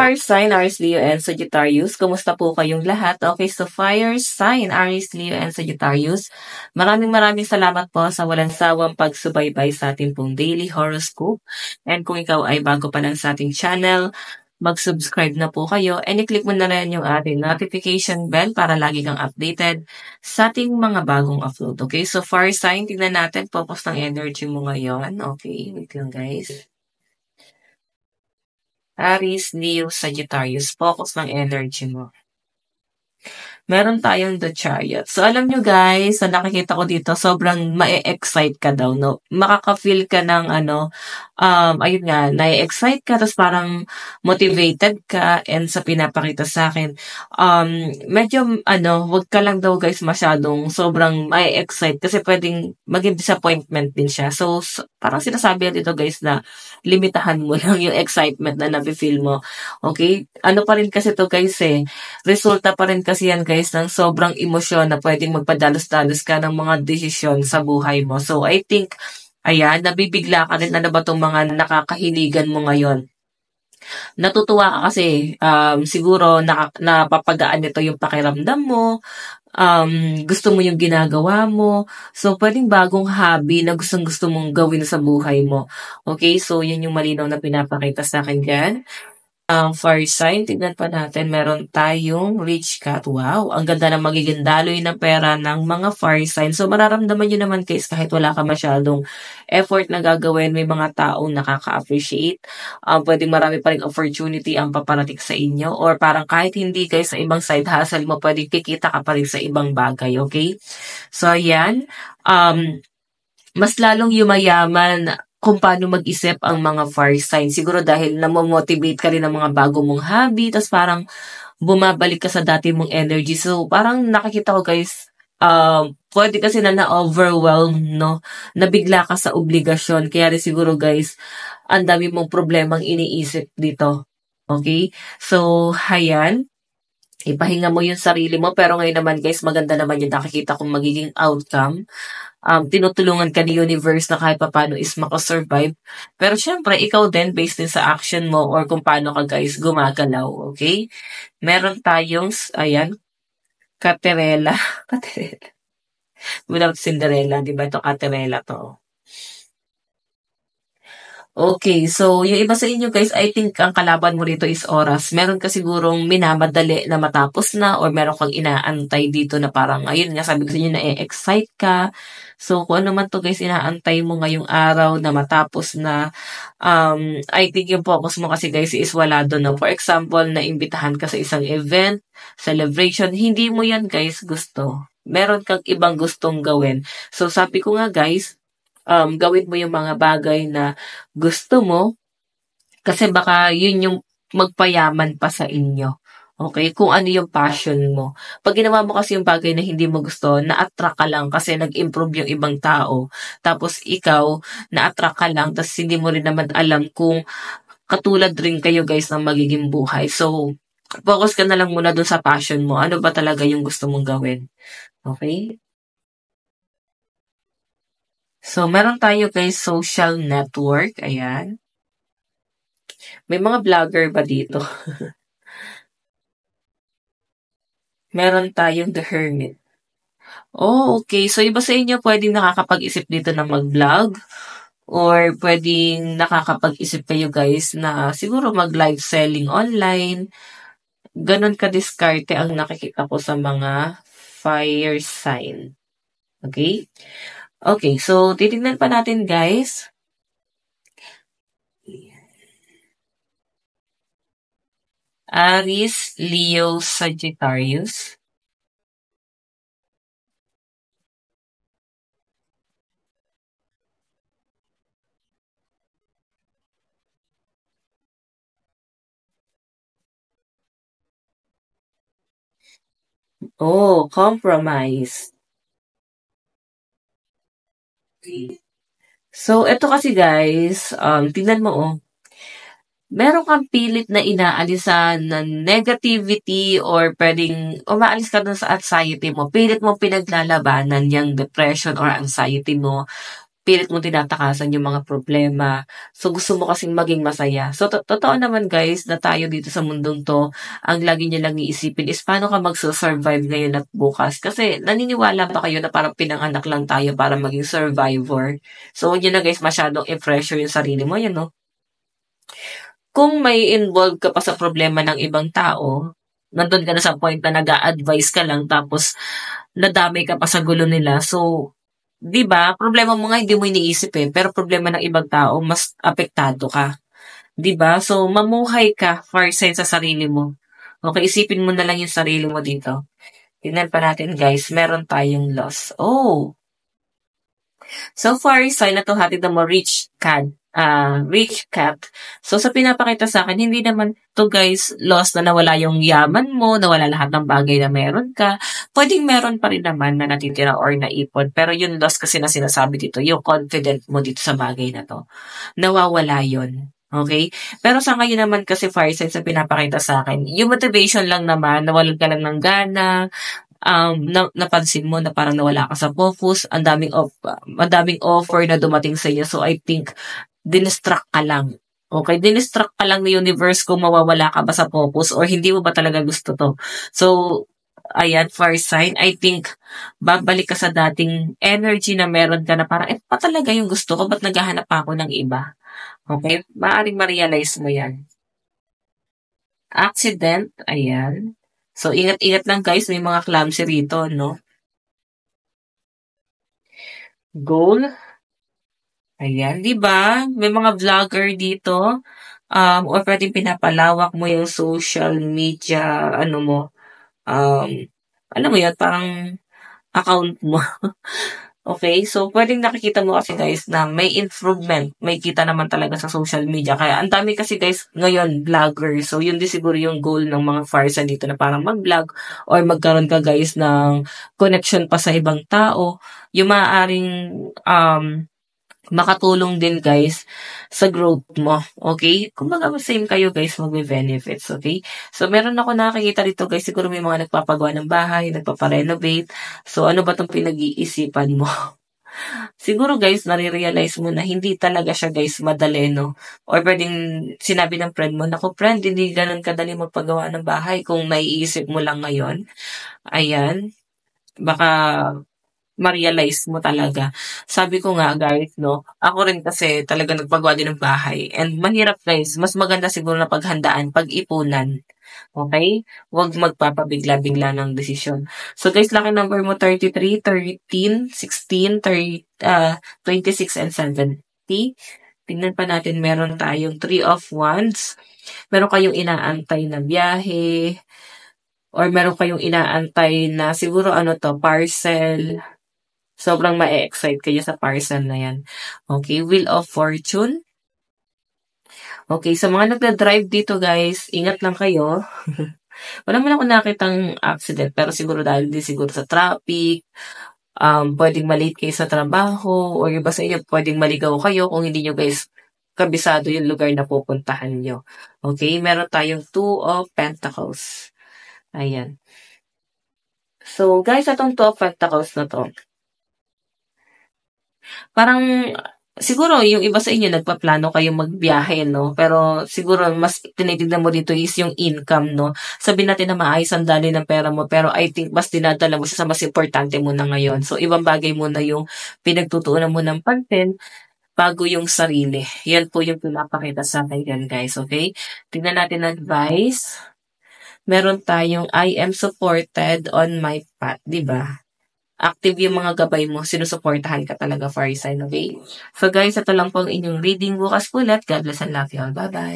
fire sign, Aries, Leo, and Sagittarius. Kumusta po kayong lahat? Okay, so fire sign, Aries, Leo, and Sagittarius. Maraming salamat po sa walang sawang pagsubaybay sa ating pong daily horoscope. And kung ikaw ay bago pa lang sa ating channel, mag-subscribe na po kayo and i-click mo na rin yung ating notification bell para lagi kang updated sa ating mga bagong upload. Okay, so fire sign, tignan natin, focus ng energy mo ngayon. Okay, wait lang guys. Aries, Leo, Sagittarius, focus ng energy mo. Meron tayong The Chariot. So, alam nyo guys, sa nakikita ko dito, sobrang ma-excite ka daw, no? Makaka-feel ka ng ayun nga, na-excite ka, tapos parang motivated ka, and sa pinapakita sa akin, medyo, wag ka lang daw guys masyadong sobrang ma-excite, kasi pwedeng maging disappointment din siya. So parang sinasabi dito guys na limitahan mo lang yung excitement na nafe-feel mo. Okay? Ano pa rin kasi to guys resulta pa rin kasi yan guys ng sobrang emosyon na pwedeng magpadalos-dalos ka ng mga desisyon sa buhay mo. So I think, ayan, nabibigla ka rin, ano ba itong mga nakakahiligan mo ngayon? Natutuwa ka kasi siguro napapagaan nito yung pakiramdam mo, gusto mo yung ginagawa mo. So, pwedeng bagong hobby na gustong-gusto mong gawin sa buhay mo. Okay? So, yun yung malinaw na pinapakita sa akin dyan. Fire sign, tignan pa natin, meron tayong rich cat. Wow, ang ganda na magiging daloy ng pera ng mga fire sign. So, mararamdaman nyo naman guys, kahit wala ka masyadong effort na gagawin, may mga taong nakaka-appreciate. Pwedeng marami pa rin opportunity ang paparating sa inyo. Or parang kahit hindi guys, sa ibang side hustle mo, pwedeng kikita ka pa rin sa ibang bagay, okay? So, ayan. Mas lalong yumayaman kung paano mag-isip ang mga fire sign. Siguro dahil namomotivate ka rin ng mga bago mong hobby, tapos parang bumabalik ka sa dati mong energy. So, parang nakikita ko guys, pwede kasi na-overwhelm, no? Nabigla ka sa obligasyon. Kaya rin siguro guys, ang dami mong problemang iniisip dito. Okay? So, hayan. Ipahinga mo yung sarili mo. Pero ngayon naman guys, maganda naman yung nakikita kong magiging outcome. Tinutulungan ka ni universe na kahit paano is makasurvive. Pero syempre, ikaw din, based din sa action mo or kung paano ka guys gumagalaw, okay? Meron tayong, ayan, Caterella. Caterella. Without Cinderella, di ba? Ito Caterella to. Okay, so yung iba sa inyo guys, I think ang kalaban mo dito is oras. Meron ka sigurong minamadali na matapos na or meron kang inaantay dito na parang, ayun nga, sabi ko sa inyo na-excite ka. So kung ano man to guys, inaantay mo ngayong araw na matapos na, I think yung focus mo kasi guys is wala doon. No? For example, naimbitahan ka sa isang event, celebration, hindi mo yan guys gusto. Meron kang ibang gustong gawin. So sabi ko nga guys, gawin mo yung mga bagay na gusto mo kasi baka yun yung magpayaman pa sa inyo. Okay? Kung ano yung passion mo. Pag ginawa mo kasi yung bagay na hindi mo gusto, na-attract ka lang kasi nag-improve yung ibang tao. Tapos ikaw, na-attract ka lang, tapos hindi mo rin naman alam kung katulad rin kayo guys ng magiging buhay. So, focus ka na lang muna dun sa passion mo. Ano ba talaga yung gusto mong gawin? Okay? So, meron tayo guys, social network. Ayan. May mga vlogger ba dito? Meron tayong The Hermit. Oh, okay. So, iba sa inyo pwedeng nakakapag-isip dito na mag-vlog or pwedeng nakakapag-isip kayo guys na siguro mag-live selling online. Ganon ka-diskarte ang nakikita ko sa mga fire sign. Okay? Okay, so titignan pa natin guys. Aries, Leo, Sagittarius. Oh, compromise. So, ito kasi guys, tingnan mo meron kang pilit na inaalisan na negativity or pwedeng umaalis ka dun sa anxiety mo. Pilit mo pinaglalabanan yung depression or anxiety mo. pilit mo tinatakasan yung mga problema. So, gusto mo kasing maging masaya. So, totoo naman guys na tayo dito sa mundong to, ang lagi niya lang iisipin is paano ka magsusurvive ngayon at bukas. Kasi naniniwala ba kayo na parang pinanganak lang tayo para maging survivor? So, yun na guys, masyadong i-pressure yung sarili mo, yun no? Kung may involve ka pa sa problema ng ibang tao, nandun ka na sa point na nag-a-advise ka lang tapos nadamay ka pa sa gulo nila. So, 'di ba, problema mo nga hindi mo iniisip eh, pero problema ng ibang tao mas apektado ka, 'di ba? So, mamuhay ka for sa sarili mo. Okay, isipin mo na lang yung sarili mo dito. Tingnan pa natin guys, meron tayong loss. Oh, so far, sign na to hatid mo rich cat. So, sa pinapakita sa akin, hindi naman to guys, loss na nawala yung yaman mo, nawala lahat ng bagay na meron ka. Pwedeng meron pa rin naman na natitira or naipon. Pero yung loss kasi na sinasabi dito, yung confident mo dito sa bagay na to, nawawala yun. Okay? Pero sa ngayon naman kasi fire sign sa pinapakita sa akin, yung motivation lang naman, nawalan ka lang ng gana, napansin mo na parang nawala ka sa focus, ang daming offer na dumating sa iyo. So I think dinistract ka lang. Okay, dinistract ka lang ni universe kung mawawala ka ba sa focus or hindi mo ba talaga gusto to. So, ayan, first sign, I think, babalik ka sa dating energy na meron ka na parang, pa talaga yung gusto ko, ba't naghahanap pa ako ng iba? Okay, maaaring ma-realize mo yan. Accident, ayan. So, ingat-ingat lang guys, may mga clumsy rito, no? Goal, ayan, 'di ba? May mga vlogger dito, or puwedeng pinapalawak mo yung social media ano mo, um, alam mo 'yun, parang account mo. Okay, so puwedeng nakikita mo kasi guys na may improvement, may kita naman talaga sa social media. Kaya ang dami kasi guys ngayon vlogger. So yun din siguro yung goal ng mga farsa dito na parang mag-vlog or magkaroon ka guys ng connection pa sa ibang tao. Yung maaaring makatulong din guys sa growth mo, okay? Kumbaga same kayo guys magbe-benefits, okay? So meron ako nakikita dito guys, siguro may mga nagpapagawa ng bahay, nagpapa-renovate. So ano ba 'tong pinag-iisipan mo? Siguro guys, nare-realize mo na hindi talaga siya guys madali, no? Or pwedeng sinabi ng friend mo, naku friend, hindi ganun kadali magpagawa ng bahay kung naiisip mo lang ngayon. Ayan, baka ma-realize mo talaga. Sabi ko nga guys 'no, ako rin kasi talaga nagpagawa din ng bahay and mahirap guys, mas maganda siguro na paghandaan, pag-ipunan, okey? Huwag magpapabigla-bigla ng desisyon. So guys, lucky number mo 33, 13, 16, 26 and 70. Tingnan pa natin meron tayong 3 of Wands, meron kayong inaantay na biyahe or meron kayong inaantay na siguro ano 'to, parcel. Sobrang ma-e-excite kayo sa parcel na yan. Okay, Wheel of Fortune. Okay, sa mga nagda-drive dito guys, ingat lang kayo. Wala man ako nakitang accident, pero siguro dahil din siguro sa traffic, pwedeng malate kayo sa trabaho, or iba sa inyo, pwedeng maligaw kayo kung hindi nyo guys kabisado yung lugar na pupuntahan nyo. Okay, meron tayong 2 of Pentacles. Ayan. So guys, atong 2 of Pentacles na to, parang siguro yung iba sa inyo nagpaplano kayong magbiyahe 'no, pero siguro mas tinitignan mo dito is yung income 'no. Sabihin natin na maayos ang daloy ng pera mo, pero I think mas dinadala mo siya sa mas importante mo na ngayon. So ibang bagay muna yung pinagtutuunan mo ng pansin bago yung sarili. Yan po yung pinapakita sa akin yan guys, okay? Tingnan natin advice. Meron tayong I am supported on my path, 'di ba? Active yung mga gabay mo, sinusuportahan ka talaga, fire sign, okay? So guys, ito lang po ang inyong reading. Bukas ulit. God bless and love you all. Bye-bye!